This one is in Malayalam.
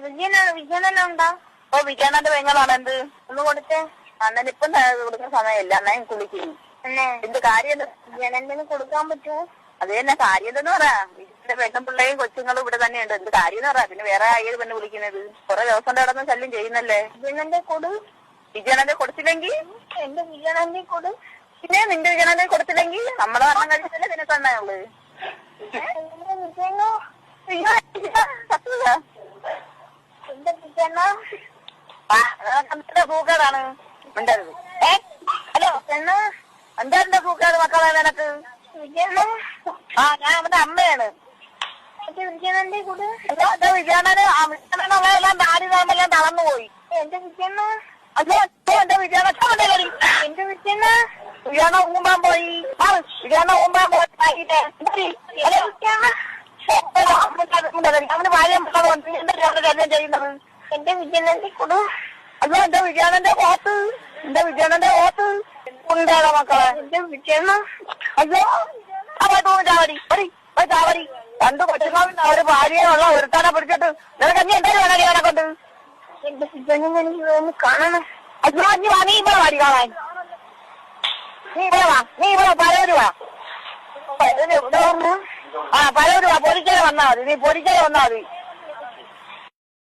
വിജയനുണ്ടോ? ഓ വിജയനന്റെ പെങ്ങളാണ്. എന്ത് ഒന്ന് കൊടുത്തേ? അന്നേരം ഇപ്പം കൊടുക്കുന്ന സമയമില്ല. എന്നാ കുളിക്കുന്നു. എന്ത് കാര്യം? വിജയനന്റിന് കൊടുക്കാൻ പറ്റുമോ? അത് തന്നെ കാര്യം എന്തെന്ന് പറയാ. വീട്ടിലെ പെണ്ണും പിള്ളേയും കൊച്ചുങ്ങളും ഇവിടെ തന്നെയുണ്ട്. എന്ത് കാര്യം എന്ന് പറയാ. പിന്നെ വേറെ ഏത് പെണ്ണ് വിളിക്കുന്നത്? കുറെ ദിവസം കിടന്ന് ശല്യം ചെയ്യുന്നല്ലേ. വിജയനന്റെ കൊടു. വിജയനന്റെ കൊടുത്തില്ലെങ്കിൽ എന്റെ വിജയനന്റെ കൊടു. പിന്നെ നിന്റെ വിജയനന്റെ കൊടുത്തില്ലെങ്കിൽ നമ്മളെ വർണ്ണം കഴിച്ചല്ലേ നിനക്ക് തന്നെയുള്ളു. പൂക്കാടാണ് മിണ്ടരുത്. ഹലോ പെണ്ണ്, എന്താ പൂക്കാട് മക്കളെ നിനക്ക്? ആ ഞാൻ അവന്റെ അമ്മയാണ്. വിജയനന്റെ കൂടെ വിജയനെല്ലാം താടി നാമെല്ലാം തളർന്നു പോയി. എന്റെ വിജയണ്ണ എന്റെ വിജയണ്ണ എന്റെ വിജയണ്ണ വിജയണ്ണ ഊമ്പാൻ പോയി. വിജയണ്ണ ഊമ്പാൻ പോയി. അവന് ഭാര്യ കല്യാണം ചെയ്യുന്നത് എന്റെ വിജയനന്റെ കൂടെ. അയ്യോ എന്റെ വിജയനന്റെ ഓത്ത്, എന്റെ വിജയനന്റെ ഓത്ത് ഉണ്ടാകാം മക്കളെ. എന്റെ വിജയണ്ണ അയ്യോ ചാവടി ചാവടി. രണ്ടു കൊച്ചുങ്ങളും ഒരു ഭാര്യയുള്ള ഒരുത്താനെ പിടിച്ചിട്ട് നിനക്ക് നീ എന്തായാലും വേണം അവനെ കൊണ്ട്. എന്റെ വിജയനെ എനിക്ക് കാണണം. അയ്യോ നീ വാ, നീ ഇവിടെ വാടി കാണാൻ. നീ ഇവിടെ വാ, നീ ഇവിടെ പലവര് വാ. ആ പലവര് വാ. പൊരിക്കല വന്നാ മതി. നീ പൊരിക്കല വന്നാ മതി.